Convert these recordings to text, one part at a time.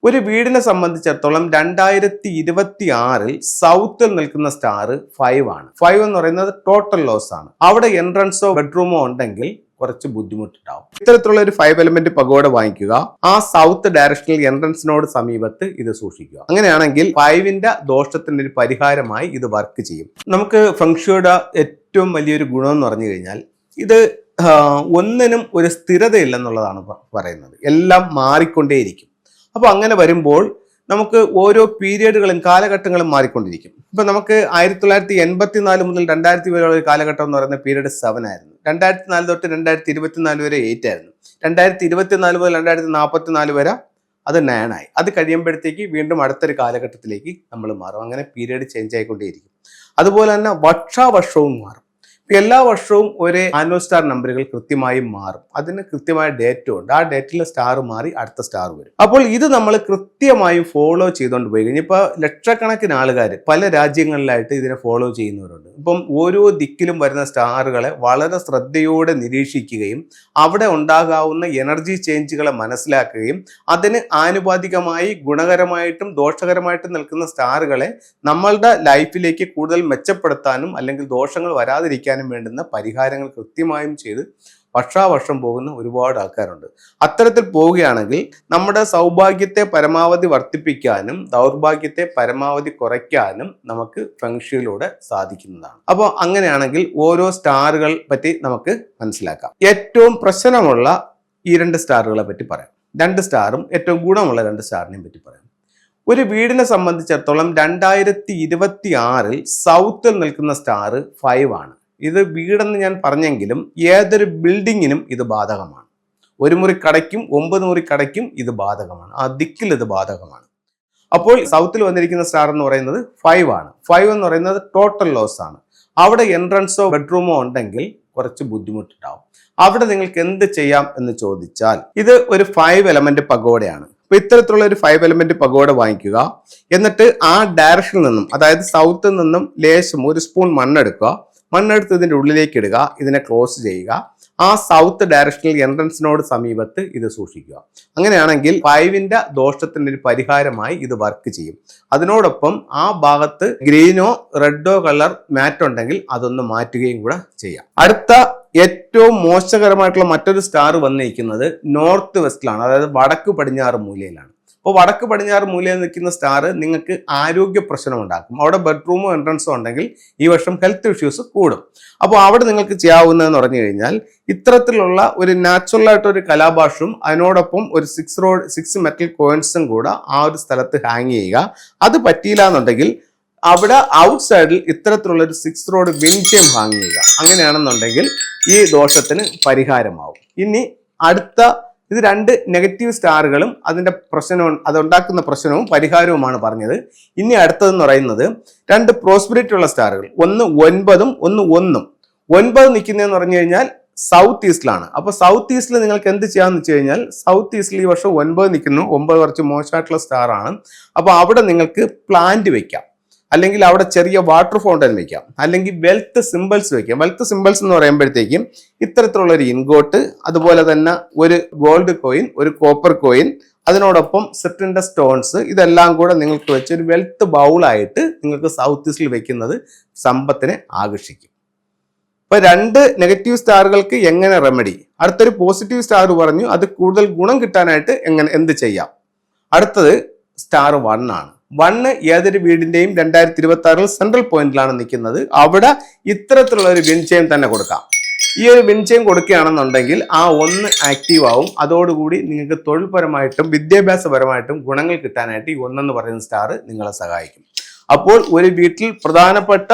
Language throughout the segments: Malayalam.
ഒരു വീടിനെ സംബന്ധിച്ചിടത്തോളം 2026 സൗത്തിൽ നിൽക്കുന്ന സ്റ്റാർ 5 ആണ്. 5 എന്ന് പറയുന്നത് ടോട്ടൽ ലോസ് ആണ്. അവിടെ എൻട്രൻസോ ബെഡ്റൂമോ ഉണ്ടെങ്കിൽ കുറച്ച് ബുദ്ധിമുട്ടുണ്ടാവും. ഇത്തരത്തിലുള്ള ഒരു 5 എലമെന്റ് പഗോഡ വാങ്ങിക്കുക. ആ സൗത്ത് ഡയറക്ഷനിൽ എൻട്രൻസിനോട് സമീപത്ത് ഇത് സൂക്ഷിക്കുക. അങ്ങനെയാണെങ്കിൽ 5ന്റെ ദോഷത്തിന്റെ ഒരു പരിഹാരമായി ഇത് വർക്ക് ചെയ്യും. നമുക്ക് ഫെങ്ഷുയുടെ ഏറ്റവും വലിയൊരു ഗുണം എന്ന് പറഞ്ഞു കഴിഞ്ഞാൽ ഇത് ഒന്നിനും ഒരു സ്ഥിരതയില്ലെന്നുള്ളതാണ് പറയുന്നത്. എല്ലാം മാറിക്കൊണ്ടേയിരിക്കും. അപ്പോൾ അങ്ങനെ വരുമ്പോൾ നമുക്ക് ഓരോ പീരിയഡുകളും കാലഘട്ടങ്ങളും മാറിക്കൊണ്ടിരിക്കും. ഇപ്പൊ നമുക്ക് 1984 മുതൽ 2000 വരെയുള്ള ഒരു കാലഘട്ടം എന്ന് പറയുന്ന പീരീഡ് 7 ആയിരുന്നു. 2004 തൊട്ട് 2024 വരെ 8 ആയിരുന്നു. 2024 മുതൽ 2044 വരെ അത് 9 ആയി. അത് കഴിയുമ്പോഴത്തേക്ക് വീണ്ടും അടുത്തൊരു കാലഘട്ടത്തിലേക്ക് നമ്മൾ മാറും. അങ്ങനെ പീരീഡ് ചേഞ്ച് ആയിക്കൊണ്ടേയിരിക്കും. അതുപോലെ തന്നെ വർഷാവർഷവും മാറും. എല്ലാ വർഷവും ഒരേ ആനുവൽ സ്റ്റാർ നമ്പറുകൾ കൃത്യമായി മാറും. അതിന് കൃത്യമായ ഡേറ്റും ഉണ്ട്. ആ ഡേറ്റിലെ സ്റ്റാർ മാറി അടുത്ത സ്റ്റാർ വരും. അപ്പോൾ ഇത് നമ്മൾ കൃത്യമായും ഫോളോ ചെയ്തുകൊണ്ട് പോയി കഴിഞ്ഞാൽ ഇപ്പോൾ ലക്ഷക്കണക്കിന് ആൾക്കാർ പല രാജ്യങ്ങളിലായിട്ട് ഇതിനെ ഫോളോ ചെയ്യുന്നവരുണ്ട്. ഇപ്പം ഓരോ ദിക്കിലും വരുന്ന സ്റ്റാറുകളെ വളരെ ശ്രദ്ധയോടെ നിരീക്ഷിക്കുകയും അവിടെ ഉണ്ടാകാവുന്ന എനർജി ചേഞ്ചുകളെ മനസ്സിലാക്കുകയും അതിന് ആനുപാതികമായി ഗുണകരമായിട്ടും ദോഷകരമായിട്ടും നിൽക്കുന്ന സ്റ്റാറുകളെ നമ്മളുടെ ലൈഫിലേക്ക് കൂടുതൽ മെച്ചപ്പെടുത്താനും അല്ലെങ്കിൽ ദോഷങ്ങൾ വരാതിരിക്കാനും വേണ്ടുന്ന പരിഹാരങ്ങൾ കൃത്യമായും ചെയ്ത് വർഷാവർഷം പോകുന്ന ഒരുപാട് ആൾക്കാരുണ്ട്. അത്തരത്തിൽ പോവുകയാണെങ്കിൽ നമ്മുടെ സൗഭാഗ്യത്തെ പരമാവധി വർദ്ധിപ്പിക്കാനും ദൗർഭാഗ്യത്തെ പരമാവധി കുറയ്ക്കാനും നമുക്ക് ഫെങ്ഷുയിലൂടെ സാധിക്കുന്നതാണ്. അപ്പോൾ അങ്ങനെയാണെങ്കിൽ ഓരോ സ്റ്റാറുകൾ പറ്റി നമുക്ക് മനസ്സിലാക്കാം. ഏറ്റവും പ്രശ്നമുള്ള ഈ 2 സ്റ്റാറുകളെ പറ്റി പറയാം. 2 സ്റ്റാറും ഏറ്റവും ഗുണമുള്ള 2 സ്റ്റാറിനെയും പറ്റി പറയാം. ഒരു വീടിനെ സംബന്ധിച്ചിടത്തോളം 2026 സൗത്തിൽ നിൽക്കുന്ന സ്റ്റാർ 5 ആണ്. ഇത് വീടെന്ന് ഞാൻ പറഞ്ഞെങ്കിലും ഏതൊരു ബിൽഡിങ്ങിനും ഇത് ബാധകമാണ്. 1 മുറി കടയ്ക്കും 9 മുറി കടയ്ക്കും ഇത് ബാധകമാണ്. ആ ദിക്കിൽ ഇത് ബാധകമാണ്. അപ്പോൾ സൗത്തിൽ വന്നിരിക്കുന്ന സ്റ്റാർ എന്ന് പറയുന്നത് 5 ആണ്. 5 എന്ന് പറയുന്നത് ടോട്ടൽ ലോസ് ആണ്. അവിടെ എൻട്രൻസോ ബെഡ്റൂമോ ഉണ്ടെങ്കിൽ കുറച്ച് ബുദ്ധിമുട്ടുണ്ടാവും. അവിടെ നിങ്ങൾക്ക് എന്ത് ചെയ്യാം എന്ന് ചോദിച്ചാൽ ഇത് ഒരു 5 എലമെന്റ് പഗോഡയാണ്. അപ്പൊ ഇത്തരത്തിലുള്ള ഒരു 5 എലമെന്റ് പഗോഡ വാങ്ങിക്കുക. എന്നിട്ട് ആ ഡയറക്ഷനിൽ നിന്നും, അതായത് സൗത്തിൽ നിന്നും ലേശം 1 സ്പൂൺ മണ്ണെടുക്കുക. മണ്ണെടുത്ത് ഇതിന്റെ ഉള്ളിലേക്ക് ഇടുക. ഇതിനെ ക്ലോസ് ചെയ്യുക. ആ സൗത്ത് ഡയറക്ഷനിൽ എൻട്രൻസിനോട് സമീപത്ത് ഇത് സൂക്ഷിക്കുക. അങ്ങനെയാണെങ്കിൽ 5ന്റെ ദോഷത്തിന്റെ ഒരു പരിഹാരമായി ഇത് വർക്ക് ചെയ്യും. അതിനോടൊപ്പം ആ ഭാഗത്ത് ഗ്രീനോ റെഡോ കളർ മാറ്റ് ഉണ്ടെങ്കിൽ അതൊന്ന് മാറ്റുകയും കൂടെ ചെയ്യാം. അടുത്ത ഏറ്റവും മോശകരമായിട്ടുള്ള മറ്റൊരു സ്റ്റാർ വന്നിരിക്കുന്നത് നോർത്ത് വെസ്റ്റിലാണ്, അതായത് വടക്ക് പടിഞ്ഞാറ് മൂലയിലാണ്. അപ്പോൾ വടക്ക് പടിഞ്ഞാറ് മൂലയിൽ നിൽക്കുന്ന സ്റ്റാർ നിങ്ങൾക്ക് ആരോഗ്യ പ്രശ്നം ഉണ്ടാക്കും. അവിടെ ബെഡ്റൂമോ എൻട്രൻസോ ഉണ്ടെങ്കിൽ ഈ വർഷം ഹെൽത്ത് ഇഷ്യൂസ് കൂടും. അപ്പോൾ അവിടെ നിങ്ങൾക്ക് ചെയ്യാവുന്നതെന്ന് പറഞ്ഞു കഴിഞ്ഞാൽ ഇത്തരത്തിലുള്ള ഒരു നാച്ചുറൽ ആയിട്ടൊരു കലാഭാഷവും അതിനോടൊപ്പം ഒരു 6 മെറ്റൽ കോയിൻസും കൂടെ ആ ഒരു സ്ഥലത്ത് ഹാങ് ചെയ്യുക. അത് പറ്റിയില്ല എന്നുണ്ടെങ്കിൽ അവിടെ ഔട്ട് സൈഡിൽ ഇത്തരത്തിലുള്ള ഒരു 6 റോഡ് വിൻചെയിം ഹാങ് ചെയ്യുക. അങ്ങനെയാണെന്നുണ്ടെങ്കിൽ ഈ ദോഷത്തിന് പരിഹാരമാവും. ഇനി അടുത്ത ഇത് 2 നെഗറ്റീവ് സ്റ്റാറുകളും അതിന്റെ പ്രശ്നവും അതുണ്ടാക്കുന്ന പ്രശ്നവും പരിഹാരവുമാണ് പറഞ്ഞത്. ഇനി അടുത്തതെന്ന് പറയുന്നത് 2 പ്രോസ്പെരിറ്റി ഉള്ള സ്റ്റാറുകൾ, ഒന്ന് 9ഉം ഒന്ന് 1ഉം. 9 നിൽക്കുന്നതെന്ന് പറഞ്ഞു കഴിഞ്ഞാൽ സൗത്ത് ഈസ്റ്റിലാണ്. അപ്പൊ സൗത്ത് ഈസ്റ്റിൽ നിങ്ങൾക്ക് എന്ത് ചെയ്യാന്ന് വെച്ച് കഴിഞ്ഞാൽ സൗത്ത് ഈസ്റ്റിൽ ഈ വർഷം 9 നിൽക്കുന്നു. 9 കുറച്ച് മോശമായിട്ടുള്ള സ്റ്റാർ ആണ്. അപ്പൊ അവിടെ നിങ്ങൾക്ക് പ്ലാന്റ് വെക്കാം, അല്ലെങ്കിൽ അവിടെ ചെറിയ വാട്ടർ ഫൗണ്ടൻ വെക്കാം, അല്ലെങ്കിൽ വെൽത്ത് സിമ്പിൾസ് വെക്കാം. വെൽത്ത് സിമ്പിൾസ് എന്ന് പറയുമ്പോഴത്തേക്കും ഇത്തരത്തിലുള്ള ഒരു ഇൻഗോട്ട്, അതുപോലെ തന്നെ ഒരു ഗോൾഡ് കോയിൻ, ഒരു കോപ്പർ കോയിൻ, അതിനോടൊപ്പം സെറ്റിന്റെ സ്റ്റോൺസ്, ഇതെല്ലാം കൂടെ നിങ്ങൾക്ക് വെച്ച് ഒരു വെൽത്ത് ബൗളായിട്ട് നിങ്ങൾക്ക് സൗത്ത് ഈസ്റ്റിൽ വെക്കുന്നത് സമ്പത്തിനെ ആകർഷിക്കും. ഇപ്പൊ 2 നെഗറ്റീവ് സ്റ്റാറുകൾക്ക് എങ്ങനെ റെമഡി? അടുത്തൊരു പോസിറ്റീവ് സ്റ്റാർ പറഞ്ഞു, അത് കൂടുതൽ ഗുണം കിട്ടാനായിട്ട് എന്ത് ചെയ്യാം? അടുത്തത് സ്റ്റാർ 1 ആണ്. 1 ഏതൊരു വീടിന്റെയും 2026 സെൻട്രൽ പോയിന്റിലാണ് നിൽക്കുന്നത്. അവിടെ ഇത്തരത്തിലുള്ള ഒരു വിൻചെയിം തന്നെ കൊടുക്കാം. ഈ ഒരു വിൻചെയിം കൊടുക്കുകയാണെന്നുണ്ടെങ്കിൽ ആ 1 ആക്റ്റീവ് ആവും. അതോടുകൂടി നിങ്ങൾക്ക് തൊഴിൽപരമായിട്ടും വിദ്യാഭ്യാസപരമായിട്ടും ഗുണങ്ങൾ കിട്ടാനായിട്ട് ഈ 1 എന്ന് പറയുന്ന സ്റ്റാർ നിങ്ങളെ സഹായിക്കും. അപ്പോൾ ഒരു വീട്ടിൽ പ്രധാനപ്പെട്ട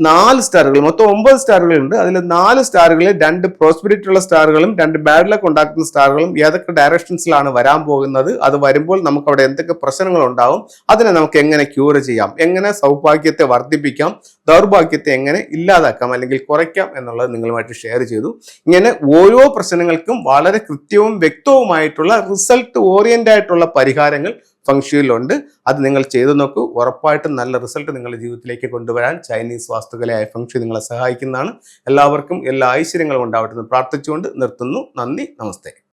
4 സ്റ്റാറുകൾ, മൊത്തം 9 സ്റ്റാറുകളുണ്ട്. അതിൽ 4 സ്റ്റാറുകളിൽ 2 പ്രോസ്പെരിറ്റി ഉള്ള സ്റ്റാറുകളും 2 ബാഡ് ലക്ക് ഉണ്ടാക്കുന്ന സ്റ്റാറുകളും ഏതൊക്കെ ഡയറക്ഷൻസിലാണ് വരാൻ പോകുന്നത്, അത് വരുമ്പോൾ നമുക്ക് അവിടെ എന്തൊക്കെ പ്രശ്നങ്ങൾ ഉണ്ടാവും, അതിനെ നമുക്ക് എങ്ങനെ ക്യൂർ ചെയ്യാം, എങ്ങനെ സൗഭാഗ്യത്തെ വർദ്ധിപ്പിക്കാം, ദൗർഭാഗ്യത്തെ എങ്ങനെ ഇല്ലാതാക്കാം അല്ലെങ്കിൽ കുറയ്ക്കാം എന്നുള്ളത് നിങ്ങളുമായിട്ട് ഷെയർ ചെയ്തു. ഇങ്ങനെ ഓരോ പ്രശ്നങ്ങൾക്കും വളരെ കൃത്യവും വ്യക്തവുമായിട്ടുള്ള റിസൾട്ട് ഓറിയന്റ് ആയിട്ടുള്ള പരിഹാരങ്ങൾ ഫെങ്ഷുയിലുണ്ട്. അത് നിങ്ങൾ ചെയ്തു നോക്കൂ. ഉറപ്പായിട്ടും നല്ല റിസൾട്ട് നിങ്ങളുടെ ജീവിതത്തിലേക്ക് കൊണ്ടുവരാൻ ചൈനീസ് വാസ്തുകലയായ ഫെങ്ഷു നിങ്ങളെ സഹായിക്കുന്നതാണ്. എല്ലാവർക്കും എല്ലാ ഐശ്വര്യങ്ങളും ഉണ്ടാവട്ടെ എന്ന് പ്രാർത്ഥിച്ചുകൊണ്ട് നിർത്തുന്നു. നന്ദി, നമസ്തേ.